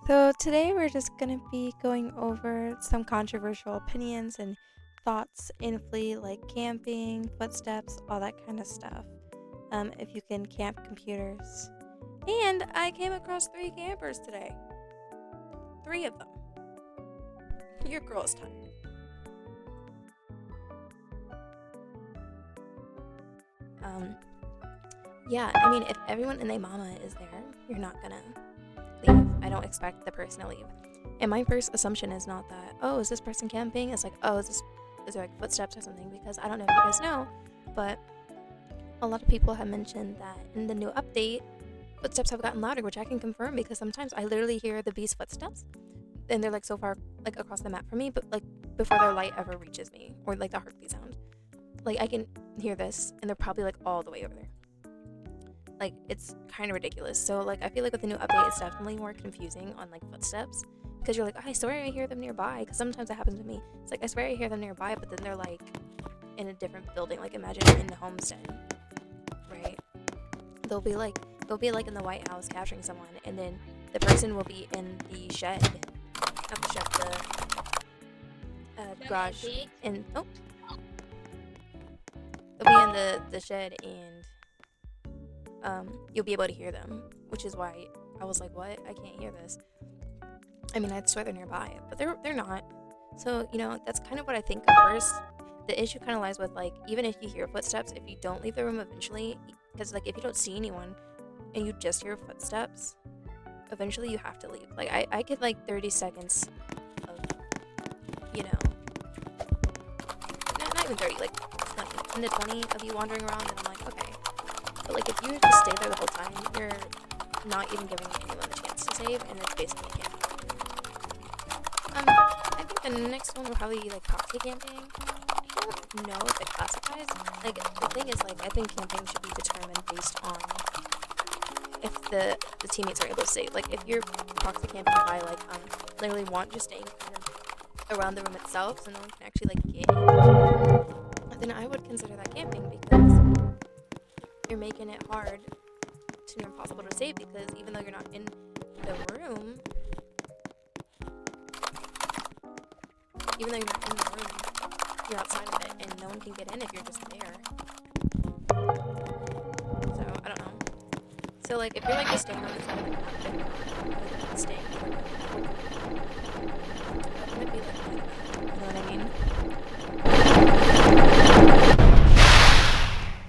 So, today we're just going to be going over some controversial opinions and thoughts in Flea, like camping, footsteps, all that kind of stuff. If you can camp computers. And I came across 3 campers today. 3 of them. Your girl's tired. Um, yeah, I mean, if everyone and their mama is there, you're not gonna leave. I don't expect the person to leave. And my first assumption is not that, oh, is this person camping? It's like, oh, is there like footsteps or something? Because I don't know if you guys know, but a lot of people have mentioned that in the new update, footsteps have gotten louder, which I can confirm because sometimes I literally hear the bee's footsteps, and they're like so far like across the map from me, but like before their light ever reaches me, or like the heartbeat sound. Like I can hear this, and they're probably like all the way over there. Like it's kind of ridiculous. So like I feel like with the new update, it's definitely more confusing on like footsteps because you're like, I swear I hear them nearby. Because sometimes it happens to me. It's like I swear I hear them nearby, but then they're like in a different building. Like imagine in the homestead, right? They'll be like in the White House capturing someone, and then the person will be in the shed, not the shed, the garage, and they'll be in the shed, and you'll be able to hear them, which is why I was like, what? I can't hear this. I mean, I'd swear they're nearby, but they're not. So that's kind of what I think at first. The issue kind of lies with like even if you hear footsteps, if you don't leave the room eventually, because like if you don't see anyone and you just hear footsteps, eventually you have to leave. Like I get like 30 seconds of you know not even 30, like 20, 10 to 20 of you wandering around, and I'm like, okay. But like if you just stay there the whole time, you're not even giving anyone a chance to save, and it's basically camping. I think the next one will probably be like proxy camping. I don't know if it classifies. Like the thing is, like I think camping should be determined based on if the teammates are able to save. Like if you're proxy camping by like literally just staying kind of around the room itself, so no one can actually like get in, then I would consider that camping because you're making it hard to impossible to save, because even though you're not in the room, you're outside of it, and no one can get in if you're just there. So I don't know. So like if you're like just staying on the side of the map and staying, that would be like, you know what I mean?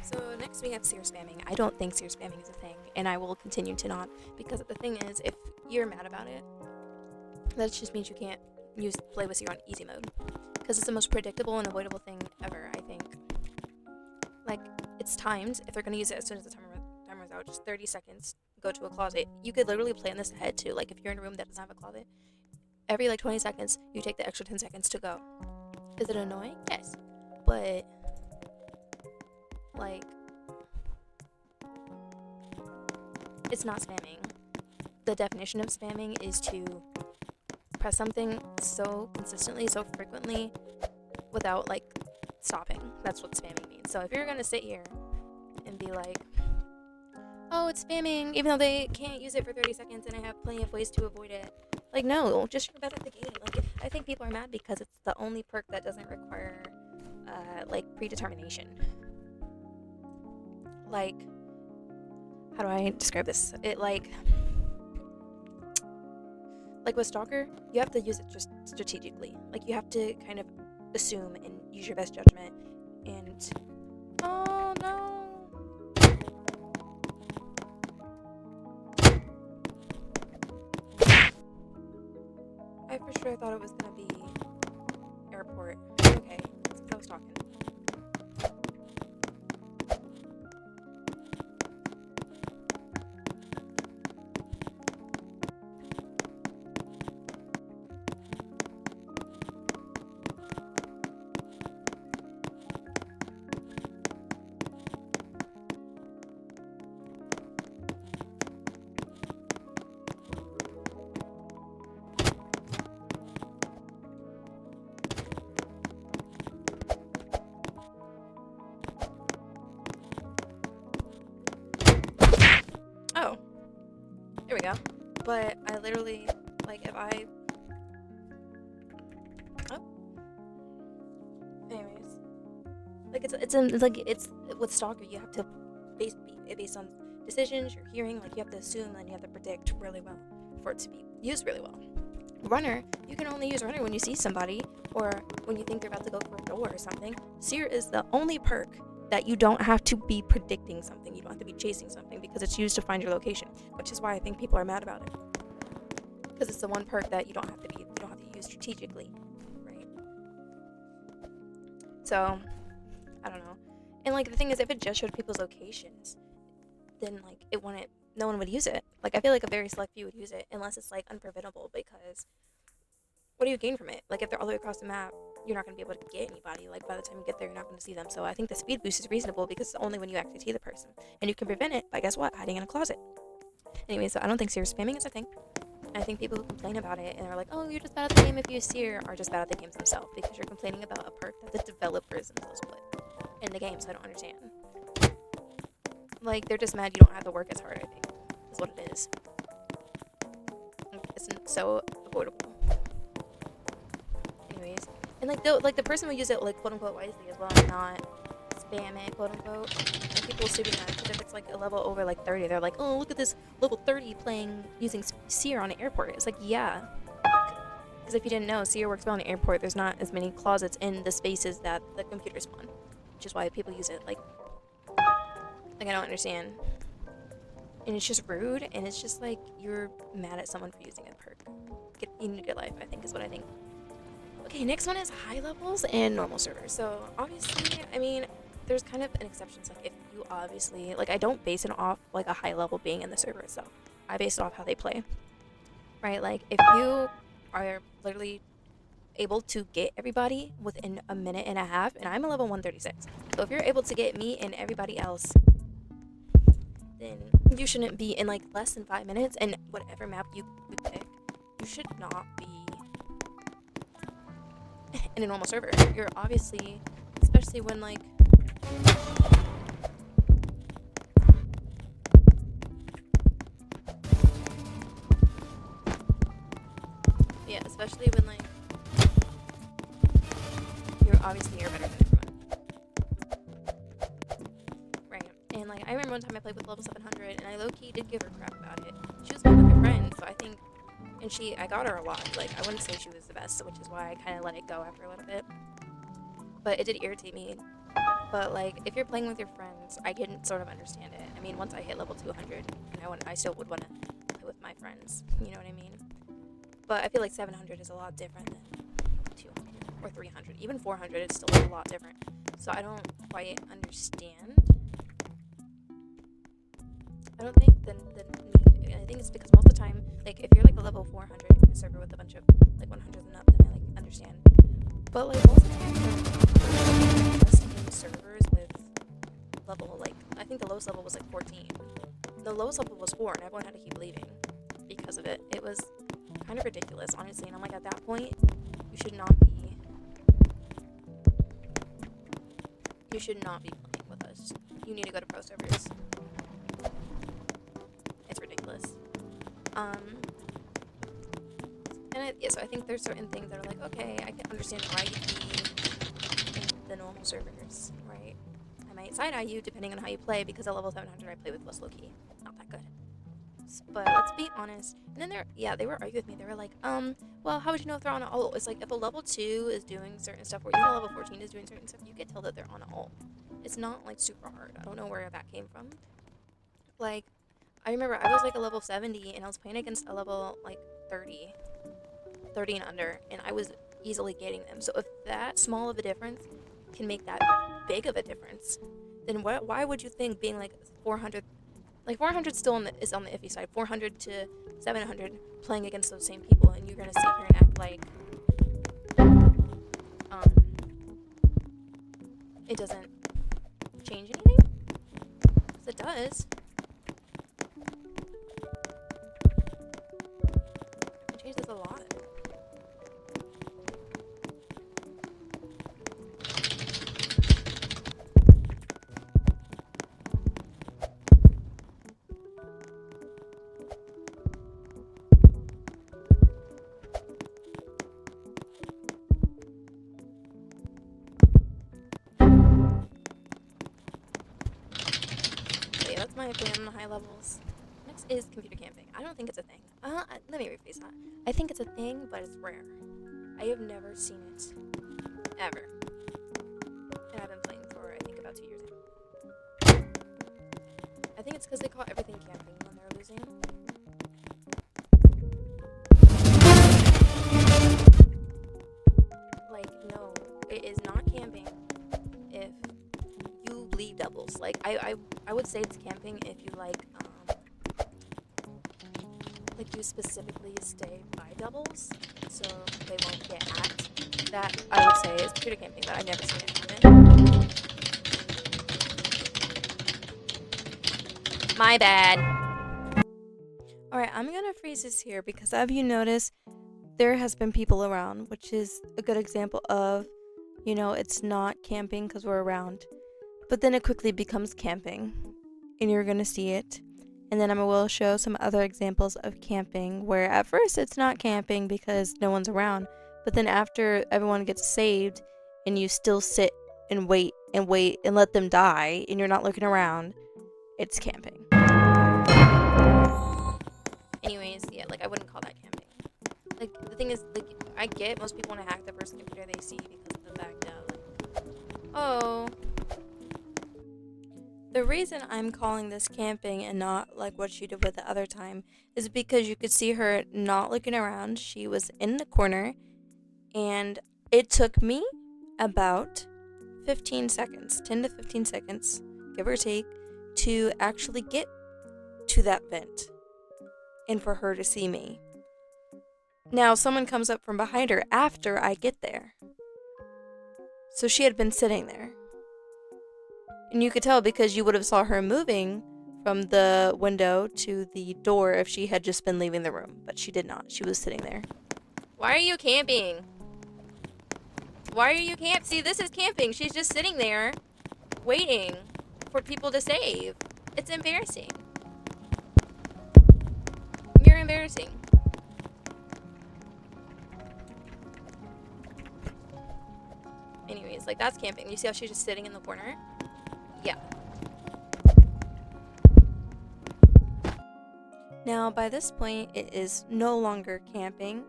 So next we have seer spamming. I don't think seer spamming is a thing, and I will continue to not, because the thing is, if you're mad about it, that just means you can't play with seer on easy mode, because it's the most predictable and avoidable thing ever, I think. Like, it's timed. If they're going to use it as soon as the timer's out, just 30 seconds, go to a closet. You could literally plan this ahead too. Like, if you're in a room that doesn't have a closet, every like 20 seconds, you take the extra 10 seconds to go. Is it annoying? Yes. But, like, it's not spamming. The definition of spamming is to press something so consistently, so frequently, without like stopping. That's what spamming means. So if you're gonna sit here and be like, oh, it's spamming, even though they can't use it for 30 seconds and I have plenty of ways to avoid it, like, no, just shove it at the game. Like, I think people are mad because it's the only perk that doesn't require like predetermination. Like, how do I describe this? It like with Stalker, you have to use it just strategically. Like, you have to kind of assume and use your best judgment. And oh no, I for sure thought it was gonna be airport. Okay, I was talking. Oh, here we go. But I literally, Like if I, oh, anyways, like it's with stalker, you have to based on decisions you're hearing. Like you have to assume and you have to predict really well for it to be used really well. Runner, you can only use runner when you see somebody or when you think they're about to go for a door or something. Seer is the only perk that you don't have to be predicting something. You don't have to be chasing something because it's used to find your location, which is why I think people are mad about it. Because it's the one perk that you don't have to use strategically, right? So, I don't know. And like the thing is, if it just showed people's locations, then like no one would use it. Like I feel like a very select few would use it unless it's like unpreventable, because what do you gain from it? Like if they're all the way across the map, you're not going to be able to get anybody. Like by the time you get there, you're not going to see them. So I think the speed boost is reasonable because it's only when you actually see the person, and you can prevent it by, guess what, hiding in a closet. Anyway, so I don't think seer spamming is a thing. And I think people who complain about it and are like, oh, you're just bad at the game if you use seer, are just bad at the games themselves, because you're complaining about a perk that the developers themselves put in the game. So I don't understand. Like they're just mad you don't have to work as hard, I think, is what it is. It's so avoidable. Anyways, and like the person will use it like quote unquote wisely as well, and not spam it quote unquote. And people assuming that because if it's like a level over like 30, they're like, oh, look at this level 30 using seer on an airport. It's like, yeah, because if you didn't know, seer works well on an airport. There's not as many closets in the spaces that the computers spawn, which is why people use it. Like I don't understand. And it's just rude, and it's just like you're mad at someone for using a perk. You need a good life, I think, is what I think. Okay, next one is high levels and normal servers. So obviously, I mean, there's kind of an exception. Like if you obviously, like I don't base it off like a high level being in the server itself. I base it off how they play, right? Like if you are literally able to get everybody within a minute and a half, and I'm a level 136. So if you're able to get me and everybody else, then you shouldn't be in like less than 5 minutes, and whatever map you pick, you should not be in a normal server. You're obviously, especially when like especially when like you're better than everyone, right? And like I remember one time I played with level 700, and I low-key did give her crap about it. She was playing with her friend, so I think, and I got her a lot. Like I wouldn't say she was the best, which is why I kind of let it go after a little bit. But it did irritate me. But like if you're playing with your friends, I can sort of understand it. I mean, once I hit level 200, I still would want to play with my friends. You know what I mean? But I feel like 700 is a lot different than 200 or 300. Even 400 is still a lot different. So I don't quite understand. I don't think the need. I think it's because most of the time, like if you're like a level 400 in a server with a bunch of like 100s and up, then I like understand. But like most of the time, just in servers with level like I think the lowest level was like 14. The lowest level was 4, and everyone had to keep leaving because of it. It was kind of ridiculous, honestly. And I'm like, at that point, you should not be playing with us. You need to go to pro servers. It's ridiculous. So I think there's certain things that are like, okay, I can understand why you'd be in the normal servers, right? I might side-eye you depending on how you play, because at level 700 I play with was low-key not that good. But let's be honest. And then they were arguing with me. They were like, well, how would you know if they're on an ult? It's like if a level 2 is doing certain stuff, or even a level 14 is doing certain stuff, you can tell that they're on an ult. It's not like super hard. I don't know where that came from. Like, I remember I was like a level 70, and I was playing against a level like 30 and under, and I was easily getting them. So if that small of a difference can make that big of a difference, then why would you think being like 400, like 400 still is on the iffy side, 400 to 700 playing against those same people, and you're gonna sit here and act like it doesn't change anything? 'Cause it does. It changes a lot. my opinion on high levels. Next is computer camping. I don't think it's a thing. Let me rephrase that. I think it's a thing, but it's rare. I have never seen it. Ever. And I've been playing for, I think, about 2 years now. I think it's because they call everything camping when they're losing. Like, no, it is not camping if you leave doubles. Like, I would say it's camping if you, like you specifically stay by doubles, so they won't get hacked. That, I would say, is computer camping, but I've never seen it happen. My bad. Alright, I'm gonna freeze this here because have you noticed there has been people around, which is a good example of, you know, it's not camping because we're around. But then it quickly becomes camping, and you're gonna see it. And then I will show some other examples of camping where at first it's not camping because no one's around. But then after everyone gets saved and you still sit and wait and let them die and you're not looking around, it's camping. Anyways, yeah, like I wouldn't call that camping. Like the thing is, like I get most people want to hack the first computer they see because of the fact that like, oh, the reason I'm calling this camping and not like what she did with the other time is because you could see her not looking around. She was in the corner, and it took me about 15 seconds, 10 to 15 seconds, give or take, to actually get to that vent and for her to see me. Now, someone comes up from behind her after I get there. So she had been sitting there. And you could tell because you would have saw her moving from the window to the door if she had just been leaving the room. But she did not. She was sitting there. Why are you camping? Why are you camp? See, this is camping. She's just sitting there waiting for people to save. It's embarrassing. You're embarrassing. Anyways, like that's camping. You see how she's just sitting in the corner? Yeah. Now, by this point, it is no longer camping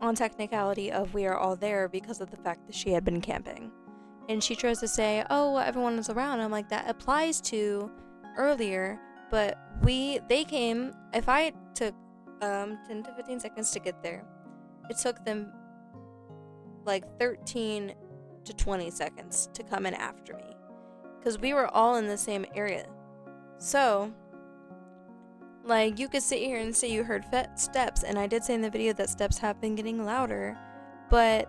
on technicality of we are all there because of the fact that she had been camping. And she tries to say, oh, well, everyone is around. I'm like, that applies to earlier, but they came, if I took 10 to 15 seconds to get there, it took them like 13 to 20 seconds to come in after me. Because we were all in the same area. So, like, you could sit here and say you heard steps, and I did say in the video that steps have been getting louder, but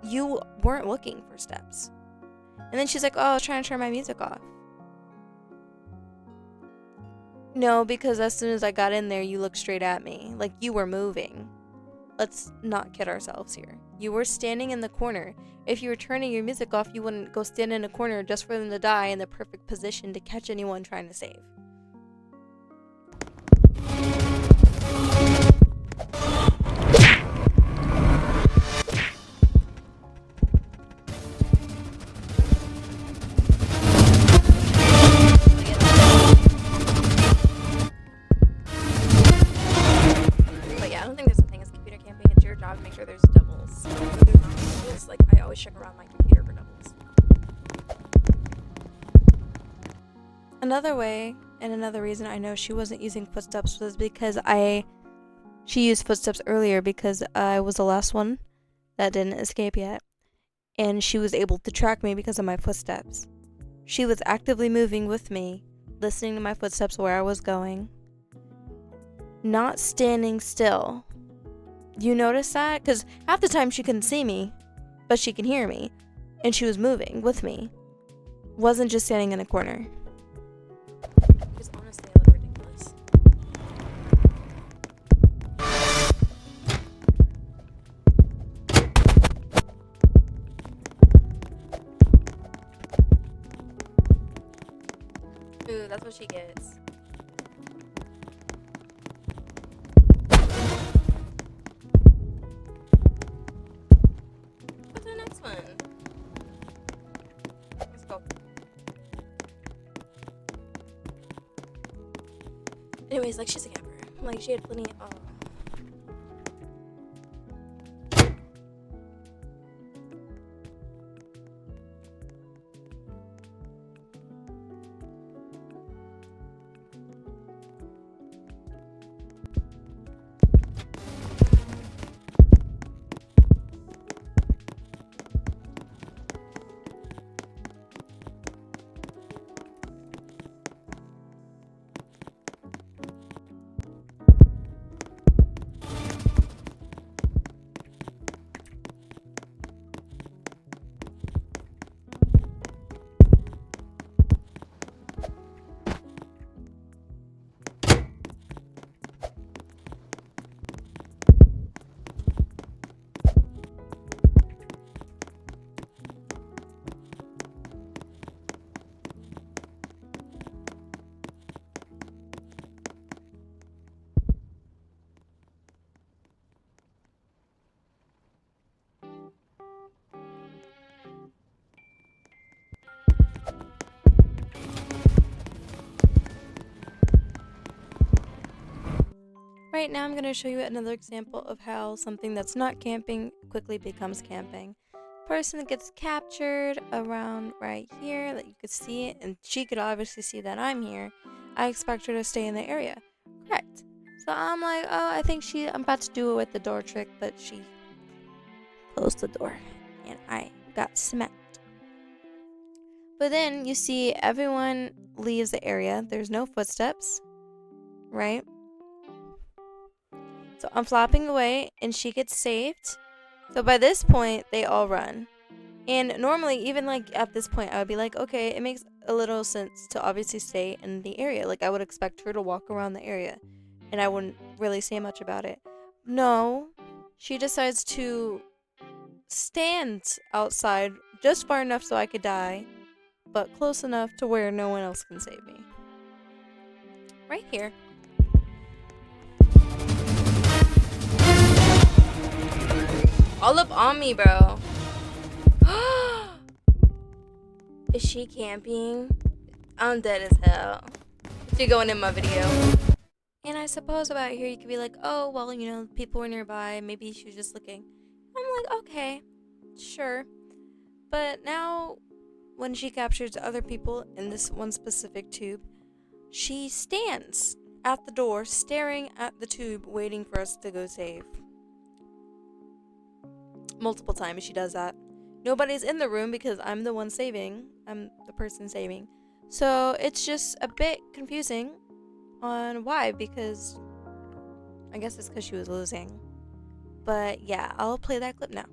you weren't looking for steps. And then she's like, oh, I was trying to turn my music off. No, because as soon as I got in there, you looked straight at me. Like, you were moving. Let's not kid ourselves here. You were standing in the corner. If you were turning your music off, you wouldn't go stand in a corner just for them to die in the perfect position to catch anyone trying to save. But yeah, I don't think there's a thing as computer camping. It's your job to make sure there's doubles. Like, I always check around my computer for doubles. Another way, and another reason I know she wasn't using footsteps was because she used footsteps earlier because I was the last one that didn't escape yet. And she was able to track me because of my footsteps. She was actively moving with me, listening to my footsteps where I was going. Not standing still. You notice that? Because half the time she couldn't see me, but she can hear me. And she was moving with me. Wasn't just standing in a corner. Just honestly, I look ridiculous. Ooh, that's what she gets. What's the next one? Let's go. Anyways, like, she's a camper. Like, she had plenty of... Right now, I'm going to show you another example of how something that's not camping quickly becomes camping. Person gets captured around right here, that you could see it, and she could obviously see that I'm here. I expect her to stay in the area. Correct. So I'm like, oh, I think I'm about to do it with the door trick, but she closed the door, and I got smacked. But then you see everyone leaves the area. There's no footsteps, right? So I'm flopping away, and she gets saved. So by this point, they all run. And normally, even like at this point, I would be like, okay, it makes a little sense to obviously stay in the area. Like, I would expect her to walk around the area, and I wouldn't really say much about it. No, she decides to stand outside just far enough so I could die, but close enough to where no one else can save me. Right here. All up on me, bro. Is she camping? I'm dead as hell. She going in my video. And I suppose about here you could be like, oh, well, you know, people were nearby. Maybe she was just looking. I'm like, okay, sure. But now, when she captures other people in this one specific tube, she stands at the door, staring at the tube, waiting for us to go save. Multiple times she does that. Nobody's in the room because I'm the one saving. I'm the person saving. So it's just a bit confusing on why, because I guess it's because she was losing. But yeah, I'll play that clip now.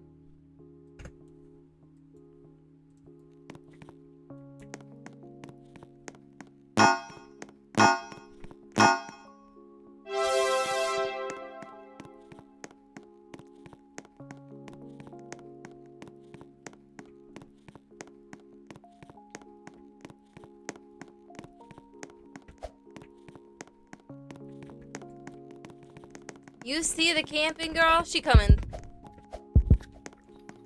You see the camping, girl? She coming.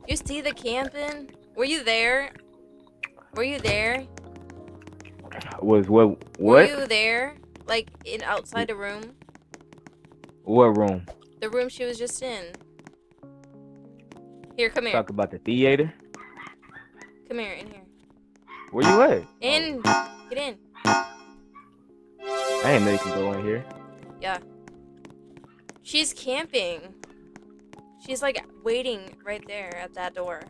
You see the camping? Were you there? Were you there? Was what? Were you there? Like, outside the room? What room? The room she was just in. Here, come here. Talk about the theater? Come here, in here. Where you at? In. Get in. I ain't know you can go in here. Yeah. She's camping. She's like waiting right there at that door.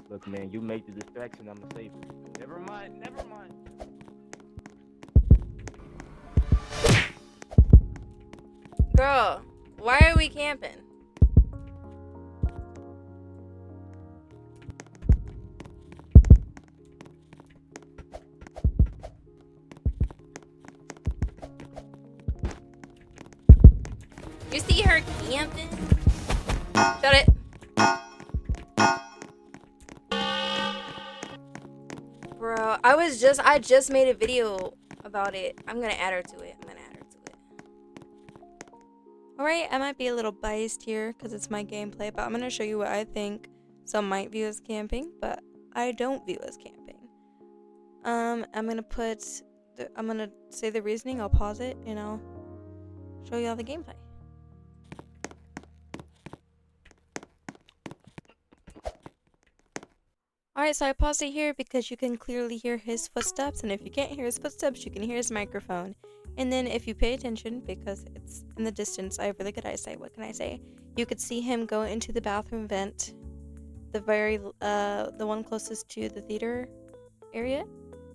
Look, man, you make the distraction, I'ma save you. Never mind, never mind. Girl, why are we camping? You see her camping? Shut it. Bro, I just made a video about it. I'm gonna add her to it. Alright, I might be a little biased here because it's my gameplay, but I'm gonna show you what I think some might view as camping, but I don't view as camping. I'm gonna put I'm gonna say the reasoning. I'll pause it and I'll show you all the gameplay. Alright, so I paused it here because you can clearly hear his footsteps, and if you can't hear his footsteps, you can hear his microphone. And then if you pay attention, because it's in the distance, I have really good eyesight, what can I say? You could see him go into the bathroom vent, the one closest to the theater area.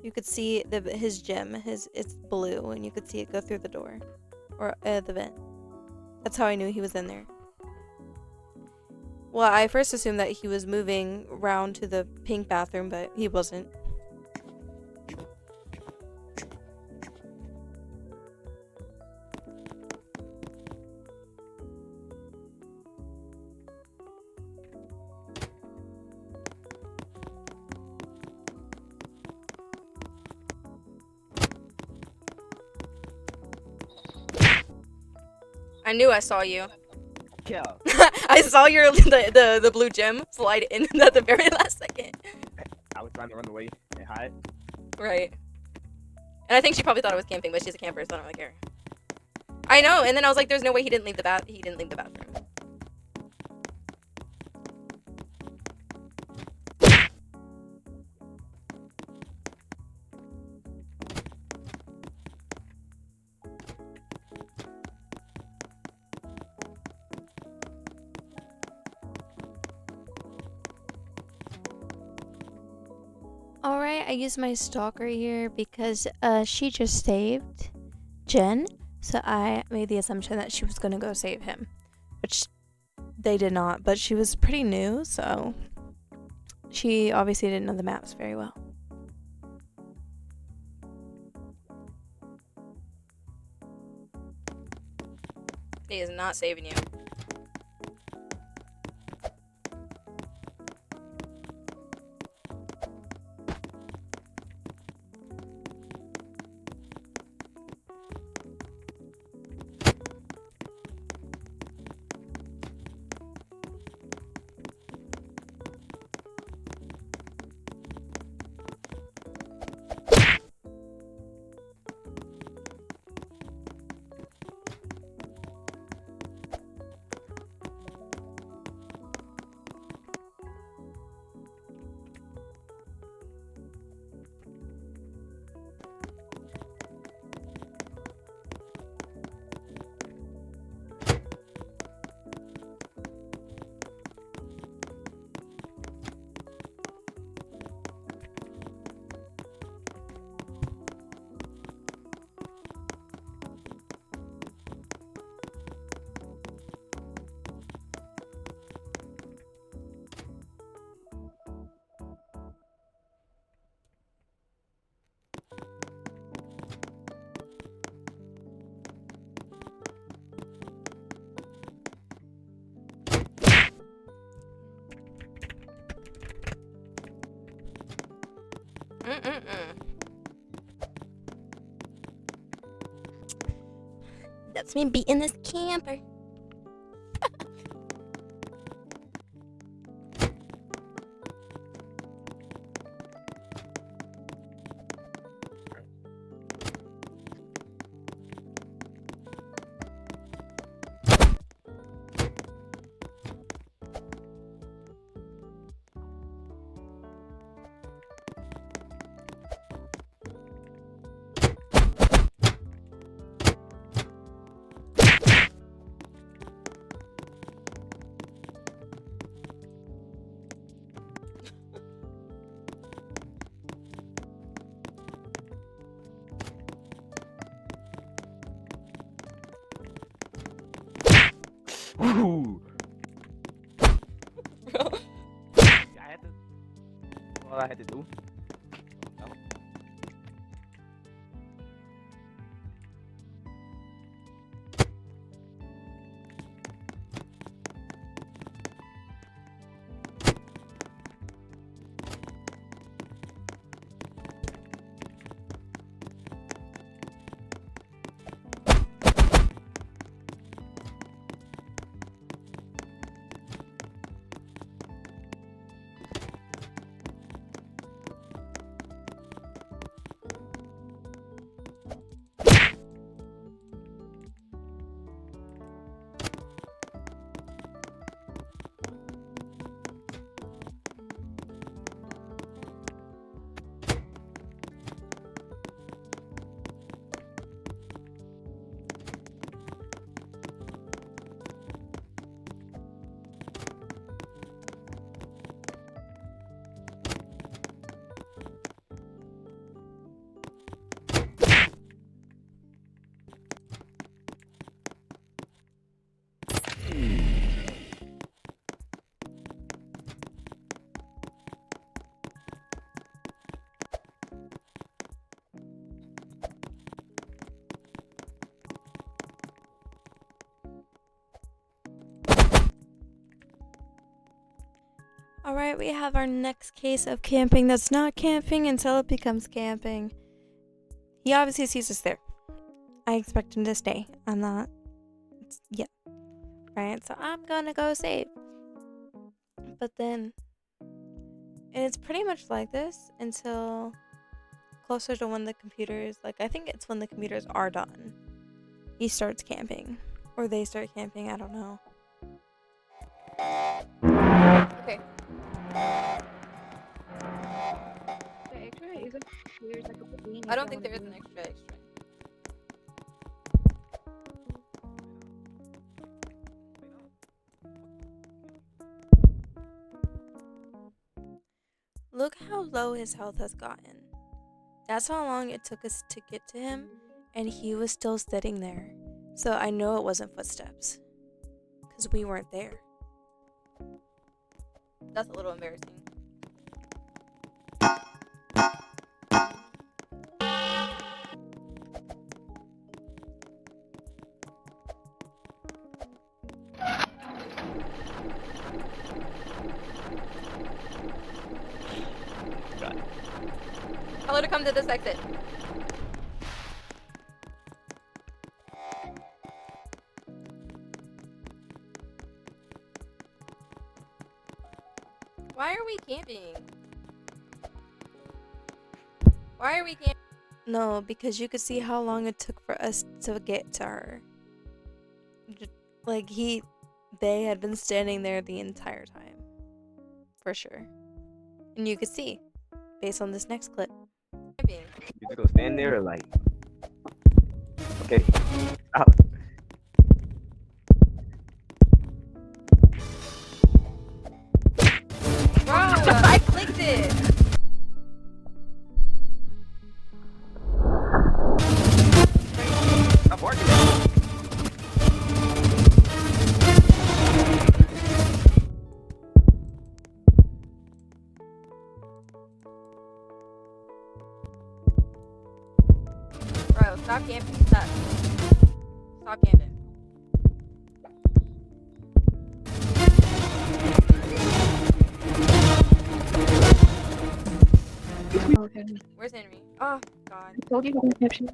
You could see his gym, it's blue, and you could see it go through the door, or the vent. That's how I knew he was in there. Well, I first assumed that he was moving round to the pink bathroom, but he wasn't. I knew I saw you. Yeah. I saw the blue gem slide in at the very last second. I was trying to run away and hide. Right. And I think she probably thought I was camping, but she's a camper, so I don't really care. I know, and then I was like, there's no way he didn't leave the bathroom. Alright, I used my stalker here because she just saved Jen, so I made the assumption that she was gonna go save him, which they did not, but she was pretty new, so she obviously didn't know the maps very well. He is not saving you. That's me beating this camper. Ooh. I had to. All I had to do. No. Alright, we have our next case of camping that's not camping until it becomes camping. He obviously sees us there. I expect him to stay. I'm not. Yeah. Right? So I'm gonna go save. But then. And it's pretty much like this until closer to when the computers. Like, I think it's when the computers are done. He starts camping. Or they start camping. I don't know. Okay. I don't think there is an extra. Look how low his health has gotten. That's how long it took us to get to him, and he was still sitting there. So I know it wasn't footsteps. Because we weren't there. That's a little embarrassing. Tell her to come to this exit. Why are we camping? Why are we camping? No, because you could see how long it took for us to get to her. Like, they had been standing there the entire time. For sure. And you could see, based on this next clip. You just gonna stand there or like? Okay. Stop. Bro, I clicked it. Stop working. Bro, stop camping. Stop camping. Okay. Where's Henry? Oh, God. I told you about exception.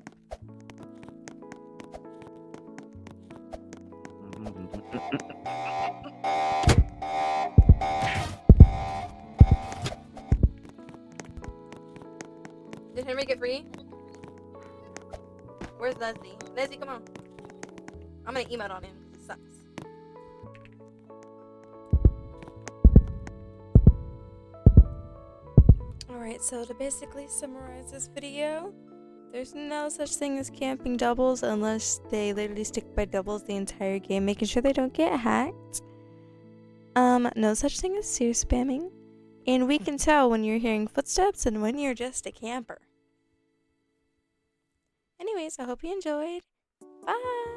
Did Henry get free? Where's Leslie? Leslie, come on. I'm gonna email on him. It sucks. Alright, so to basically summarize this video, there's no such thing as camping doubles unless they literally stick by doubles the entire game, making sure they don't get hacked. No such thing as seer spamming. And we can tell when you're hearing footsteps and when you're just a camper. Anyways, I hope you enjoyed. Bye!